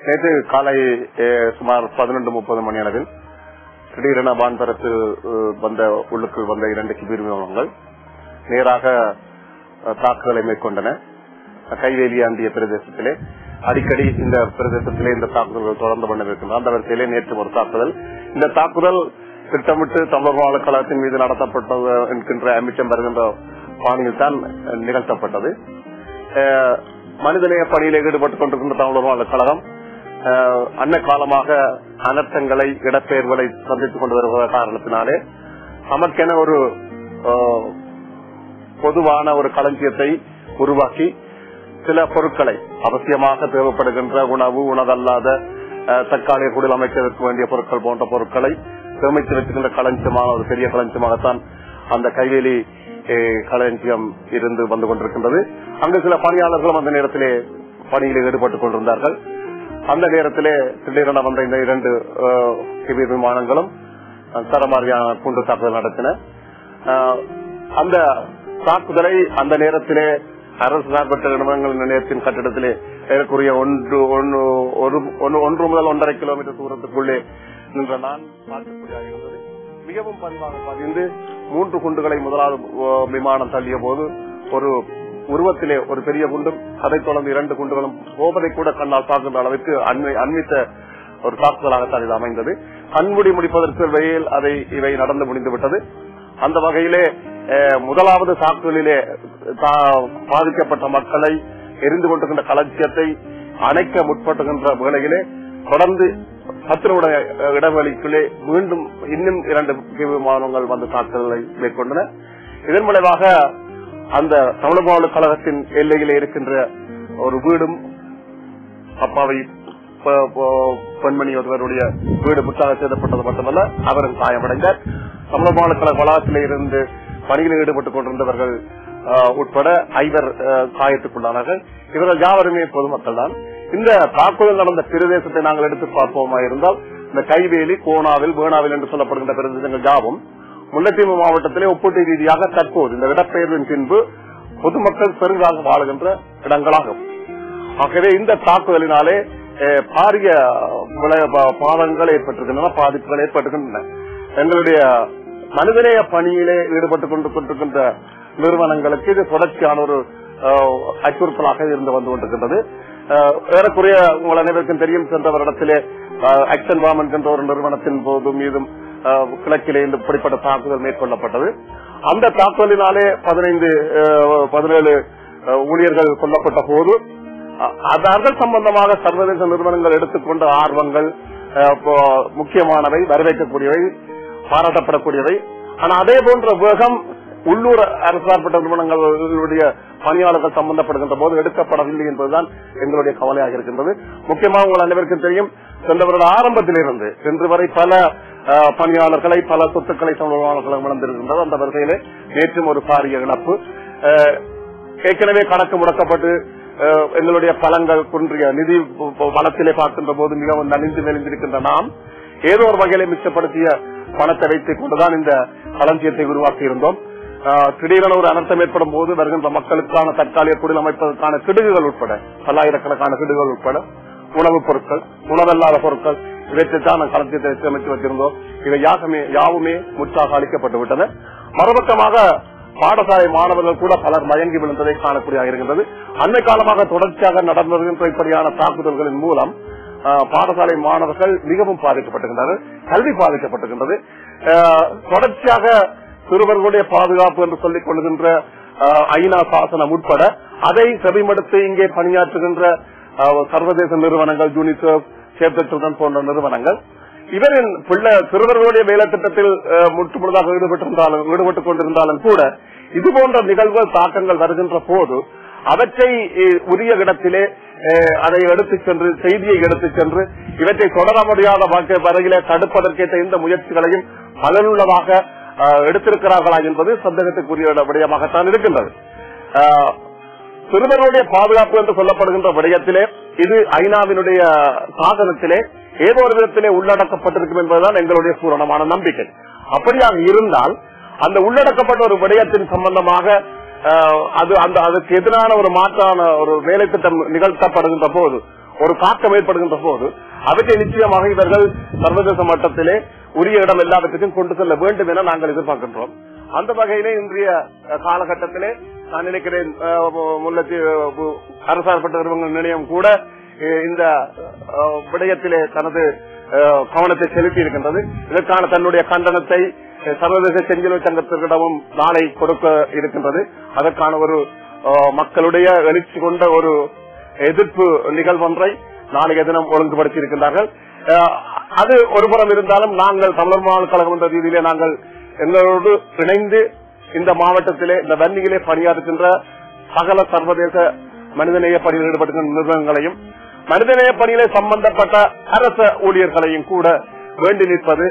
நேற்று காலை சுமார் 11:30 மணி அளவில் திடீரென வான்பரத்து வந்த உள்ளுக்குள் வந்த 2 கிபீர் விமானங்கள் நேராக தாக்குதலை மேற்கொண்டன. கைவேலி ஆண்டிய பிரதேசத்திலே அடிக்கடி இந்த பிரதேசத்திலே இந்த தாக்குதல்கள் தொடர்ந்து கொண்டிருக்கின்றன. அந்த வரிசையிலே நேற்று ஒரு தாக்குதல். இந்த தாக்குதல் திட்டமிட்டு தமிழர் மாநில கழகத்தின் மீது நடத்தப்பட்டது என்கின்ற அமிச்சம் வருகின்ற பாணியில் தான் நிகழ்த்தப்பட்டது. மனிதநேய பணியிலே ஈடுபட்டுக் கொண்டிருக்கின்ற தமிழர் மாநில கழகம் அன்ன காலமாக அனர்த்தங்களை இடப்பெயர்வுகளை சந்தித்துக் கொண்டு வருகிற காரணத்தினாலே நமக்கென ஒரு பொதுவான ஒரு களஞ்சியத்தை உருவாக்கி சில பொருட்களை அவசியமாக தேவைப்படுகின்ற உணவு, உணவல்லாத தற்காலிக குடில் அமைச்சதற்கு வேண்டிய பொருட்கள் போன்ற பொருட்களை சேமித்து வைக்கின்ற களஞ்சியமான ஒரு பெரிய களஞ்சியமாகத்தான் அந்த கைவேலி களஞ்சியம் இருந்து வந்து கொண்டிருக்கின்றது. அங்கு சில பணியாளர்களும் அந்த நேரத்திலே பணியில் ஈடுபட்டுக் கொண்டிருந்தார்கள். அந்த நேரத்திலே திடீரென வந்த இந்த 2 கிபீர் விமானங்களும் தரமாரியான குண்டு தாக்குதல் நடத்தின. அந்த தாக்குதலை அந்த நேரத்திலே அரசு சார்பற்ற நிறுவனங்கள் நிலையத்தின் கட்டிடத்திலே ஏறக்குறைய 1 முதல் 1.5 கிலோமீட்டர் தூரத்துக்குள்ளே நின்ற நான் பார்க்கக்கூடியதாக இருந்தது. மிகவும் பதிவாக பதிந்து 3 குண்டுகளை முதலாவது விமானம் தள்ளிய போது ஒரு உருவத்திலே ஒரு பெரிய குண்டும் அதைத் தொடர்ந்து 2 குண்டுகளும் கோபதை கூட கண்ணால் பார்க்கின்ற அளவிற்கு அண்மித்த ஒரு தாக்குதலாகத்தான் இது அமைந்தது. கண்மூடி முடிப்பதற்கு வகையில் இவை நடந்து முடிந்து விட்டது. அந்த வகையிலே முதலாவது தாக்குதலிலே பாதிக்கப்பட்ட மக்களை எரிந்து கொண்டிருக்கின்ற களஞ்சியத்தை அணைக்க முற்பட்டுகின்ற வேளையிலே தொடர்ந்து 10 இடைவெளிக்குள்ளே மீண்டும் இன்னும் 2 விமானங்கள் வந்து தாக்குதலை மேற்கொண்டன. இதன் விளைவாக அந்த தமிழர் மாநில கழகத்தின் எல்லையிலே இருக்கின்ற ஒரு வீடும் அப்பாவை பெண்மணி ஒருவருடைய வீடு முற்றாக சேதப்பட்டது மட்டுமல்ல, அவரும் காயமடைந்தார். தமிழர் மாநில கழக வளாகத்திலே இருந்து பணியில் ஈடுபட்டுக் கொண்டிருந்தவர்கள் உட்பட 5 காயத்துக்குள்ளானார்கள். இவர்கள் யாவருமே பொதுமக்கள் தான். இந்த தாக்குதல் நடந்த பிரதேசத்தை நாங்கள் எடுத்து பார்ப்போமா இருந்தால் இந்த கைவேலி, கோணாவில், வேணாவில் என்று சொல்லப்படுகின்ற பிரதேசங்கள் யாவும் முல்லைத்தீவு மாவட்டத்திலே ஒப்பீட்டு ரீதியாக தற்போது இந்த இடப்பெயர்வின் பின்பு பொதுமக்கள் பெருங்காக வாழுகின்ற இடங்களாகும். ஆகவே இந்த தாக்குதலினாலே பாரிய பாதங்கள் ஏற்பட்டிருக்கின்றன, பாதிப்புகள் ஏற்பட்டிருக்கின்றன. எங்களுடைய மனிதநேய பணியிலே ஈடுபட்டுக் கொண்டிருக்கின்ற நிறுவனங்களுக்கு இது தொடர்ச்சியான ஒரு அச்சுறுத்தலாக இருந்து வந்து கொண்டிருக்கின்றது. ஏறக்குறைய உங்கள் அனைவருக்கும் தெரியும், சென்ற வருடத்திலே ஆக்சன் பாம் என்கின்ற ஒரு நிறுவனத்தின் போது மீதும் கிழக்கிலே இந்த இப்படிப்பட்ட தாக்குதல் மேற்கொள்ளப்பட்டது. அந்த தாக்குதலினாலே 17 ஊழியர்கள் கொல்லப்பட்ட போது அதன் சம்பந்தமாக சர்வதேச நிறுவனங்கள் எடுத்துக்கொண்ட ஆர்வங்கள் முக்கியமானவை, வரவேற்கக்கூடியவை, பாராட்டப்படக்கூடியவை. ஆனால் அதே போன்ற வேகம் உள்ளூர் அரசார்பட்ட நிறுவனங்களுடைய பணியாளர்கள் சம்பந்தப்படுகின்ற போது எடுக்கப்படவில்லை என்பதுதான் எங்களுடைய கவலையாக இருக்கின்றது. முக்கியமாக உங்கள் அனைவருக்கும் தெரியும், சென்ற வருட ஆரம்பத்திலிருந்து இன்று வரை பல பணியாளர்களை, பல சொத்துக்களை தமிழர்களும் இழந்திருக்கின்றது. அந்த வரிசையிலே நேற்றும் ஒரு பாரிய இழப்பு. ஏற்கனவே கணக்கு முடக்கப்பட்டு எங்களுடைய பலங்கள் குன்றிய நிதி வளத்திலே பார்க்கின்ற போது மிகவும் நலிந்து மெலிந்திருக்கின்ற நாம் ஏதோ ஒரு வகையிலே மிச்சப்படுத்திய பணத்தை வைத்துக் கொண்டுதான் இந்த களஞ்சியத்தை உருவாக்கி இருந்தோம். திடீரென ஒரு அனர்த்தம் ஏற்படும் போது வருகின்ற மக்களுக்கான தற்காலிக குடில் அமைப்பதற்கான கிடுகுகள் உட்பட, பல்லாயிரக்கணக்கான கிடுகுகள் உட்பட, உணவுப் பொருட்கள், உணவல்லாத பொருட்கள், இவற்றைத்தான் களஞ்சியத்தை அமைத்து வச்சிருந்தோம். இவை யாவுமே முற்றாக அளிக்கப்பட்டு விட்டன. மறுபக்கமாக பாடசாலை மாணவர்கள் கூட பலர் மயங்கி விழுந்ததை காணக்கூடியதாக இருக்கின்றது. அண்மை காலமாக தொடர்ச்சியாக நடந்து வருகின்ற இப்படியான தாக்குதல்களின் மூலம் பாடசாலை மாணவர்கள் மிகவும் பாதிக்கப்பட்டிருக்கின்றனர், கல்வி பாதிக்கப்பட்டிருக்கின்றது. தொடர்ச்சியாக சிறுவர்களுடைய பாதுகாப்பு என்று சொல்லிக் கொள்கின்ற ஐநா சாசனம் உட்பட அதை செவிமடுத்து இங்கே பணியாற்றுகின்ற சர்வதேச நிறுவனங்கள், யூனிசெஃப், சேவ் தி சில்ட்ரன் போன்ற நிறுவனங்கள் இவரின் சிறுவர்களுடைய வேலை திட்டத்தில் முற்றுமுழுதாக ஈடுபட்டுக் கொண்டிருந்தாலும் கூட இதுபோன்ற நிகழ்வுகள், தாக்கங்கள் வருகின்ற போது அவற்றை உரிய இடத்திலே அதை எடுத்துச் சென்று, செய்தியை எடுத்துச் சென்று இவற்றை தொடர முடியாத வகையிலே தடுப்பதற்கேற்ற இந்த முயற்சிகளையும் பலனுள்ளதாக எடுத்திருக்கிறார்களா என்பது சந்தேகத்துக்குரிய விடயமாகத்தான் இருக்கின்றது. சிறுவர்களுடைய பாதுகாப்பு என்று சொல்லப்படுகின்ற விடயத்திலே இது ஐநாவினுடைய சாதனத்திலே ஏதோ ஒரு விதத்திலே உள்ளடக்கப்பட்டிருக்கும் என்பதுதான் எங்களுடைய பூரணமான நம்பிக்கை. அப்படியாக இருந்தால் அந்த உள்ளடக்கப்பட்ட ஒரு விடயத்தின் சம்பந்தமாக அதுக்கு எதிரான ஒரு மாற்றான ஒரு வேலை திட்டம் நிகழ்த்தப்படுகின்ற போது ஒரு தாக்கம் ஏற்படுகின்ற போது அவற்றை நிச்சயமாக இவர்கள் சர்வதேச மட்டத்திலே உரிய இடம் எல்லாவற்றுக்கும் கொண்டு செல்ல வேண்டும் என நாங்கள் எதிர்பார்க்கின்றோம். அந்த வகையிலே இன்றைய காலகட்டத்திலே நான் நினைக்கிறேன் முல்லைத்தீவு அரசாங்கப்பட்ட நிறுவனங்கள் நிலையம் கூட இந்த விடயத்திலே தனது கவனத்தை செலுத்தி இருக்கின்றது. இதற்கான தன்னுடைய கண்டனத்தை சர்வதேச செஞ்சிலுவை சங்கத்திடமும் நாளை கொடுக்க இருக்கின்றது. அதற்கான ஒரு மக்களுடைய எழுச்சி கொண்ட ஒரு எதிர்ப்பு நிகழ்வொன்றை நாளைய தினம் ஒழுங்குபடுத்தி இருக்கின்றார்கள். அது ஒருபுறம் இருந்தாலும் நாங்கள் தமிழர் மாநில கழகம் என்ற ரீதியிலே நாங்கள் எங்களோடு இணைந்து இந்த மாவட்டத்திலே இந்த வன்னியிலே பணியாற்றுகின்ற சகல சர்வதேச மனிதநேய பணியில் ஈடுபடுகின்ற நிறுவனங்களையும் மனிதநேய பணியிலே சம்பந்தப்பட்ட அரச ஊழியர்களையும் கூட வேண்டி நிற்பது,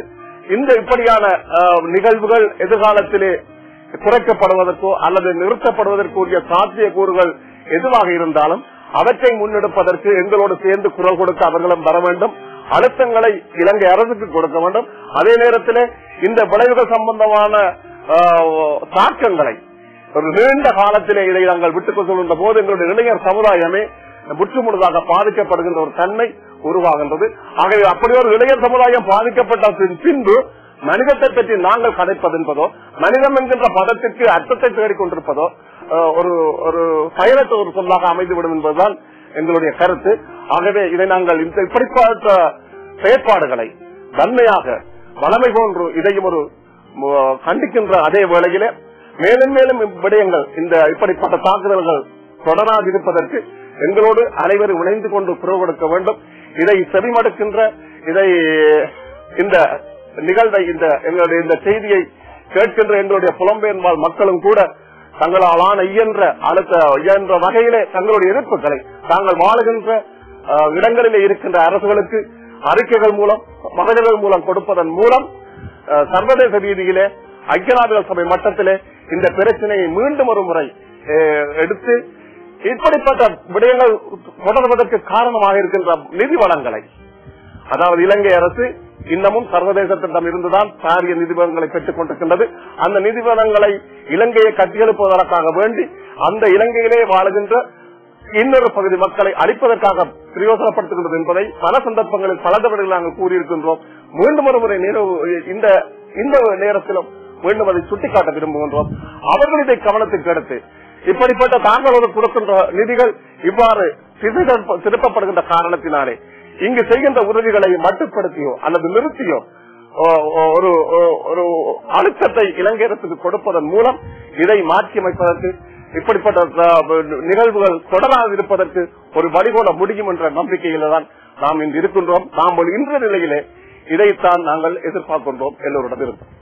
இந்த இப்படியான நிகழ்வுகள் எதிர்காலத்திலே குறைக்கப்படுவதற்கோ அல்லது நிறுத்தப்படுவதற்குரிய சாத்திய கூறுகள் எதுவாக இருந்தாலும் அவற்றை முன்னெடுப்பதற்கு எங்களோடு சேர்ந்து குரல் கொடுக்க அவர்களும் வர வேண்டும். அழுத்தங்களை இலங்கை அரசுக்கு கொடுக்க வேண்டும். அதே நேரத்தில் இந்த விளைவுகள் சம்பந்தமான தாக்கங்களை ஒரு நீண்ட காலத்திலே இதை நாங்கள் விட்டுக் கொள்கின்ற போது எங்களுடைய இளைஞர் சமுதாயமே முற்றுமுழுதாக பாதிக்கப்படுகின்ற ஒரு தன்மை உருவாகின்றது. ஆகவே அப்படி ஒரு இளைஞர் சமுதாயம் பாதிக்கப்பட்ட பின்பு மனிதத்தை பற்றி நாங்கள் கதைப்பது என்பதோ மனிதம் என்கின்ற பதத்திற்கு அர்த்தத்தை தேடிக் கொண்டிருப்பதோ ஒரு பயனற்ற ஒரு சொல்லாக அமைந்துவிடும் என்பதுதான் எங்களுடைய கருத்து. ஆகவே இதை நாங்கள் இந்த இப்படிப்பட்ட செயற்பாடுகளை வன்மையாக வளமை போன்று இதையும் ஒரு கண்டிக்கின்ற அதே வேளையிலே மேலும் மேலும் விடயங்கள் இந்த இப்படிப்பட்ட தாக்குதல்கள் தொடராதிருப்பதற்கு எங்களோடு அனைவரும் இணைந்து கொண்டு குரல் கொடுக்க வேண்டும். இதை செவிமடுக்கின்ற இந்த நிகழ்வை எங்களுடைய இந்த செய்தியை கேட்கின்ற எங்களுடைய புலம்பெயர் மக்களும் கூட தங்களால் இயன்ற வகையிலே தங்களுடைய எதிர்ப்புகளை தாங்கள் வாழுகின்ற இடங்களிலே இருக்கின்ற அரசுகளுக்கு அறிக்கைகள் மூலம் மகஜர்கள் மூலம் கொடுப்பதன் மூலம் சர்வதேச ரீதியிலே ஐக்கிய நாடுகள் சபை மட்டத்திலே இந்த பிரச்சனையை மீண்டும் ஒரு முறை எடுத்து இப்படிப்பட்ட விடயங்கள் தொடர்வதற்கு காரணமாக இருக்கின்ற நிதி வளங்களை, அதாவது இலங்கை அரசு இன்னமும் சர்வதேசத்திடம் இருந்துதான் பாரிய நிதி வளங்களை பெற்றுக் கொண்டிருக்கின்றது. அந்த நிதி வளங்களை இலங்கையை கட்டியெழுப்பதற்காக வேண்டி அந்த இலங்கையிலே வாழுகின்ற இன்னொரு பகுதி மக்களை அழிப்பதற்காக பிரயோசனப்படுத்துகின்றது என்பதை பல சந்தர்ப்பங்களில் பல தவறுகள் நாங்கள் கூறியிருக்கின்றோம். மீண்டும் ஒரு முறை இந்த நேரத்திலும் மீண்டும் அதை சுட்டிக்காட்ட விரும்புகின்றோம். அவர்கள் இதை கவனத்துக்கு எடுத்து இப்படிப்பட்ட தாங்களோடு கொடுக்கின்ற நிதிகள் இவ்வாறு திருப்பப்படுகின்ற காரணத்தினாலே இங்கு செய்கின்ற உதவிகளை மட்டுப்படுத்தியோ அல்லது நிறுத்தியோ ஒரு அழுத்தத்தை இலங்கை அரசுக்கு கொடுப்பதன் மூலம் இதை மாற்றி அமைப்பதற்கு இப்படிப்பட்ட நிகழ்வுகள் தொடராதிருப்பதற்கு ஒரு வழிகோல முடியும் என்ற நம்பிக்கையில தான் நாம் இன்று இருக்கின்றோம். நாம் இன்றைய நிலையிலே இதைத்தான் நாங்கள் எதிர்பார்க்கின்றோம் எல்லோருடன் இருக்கும்.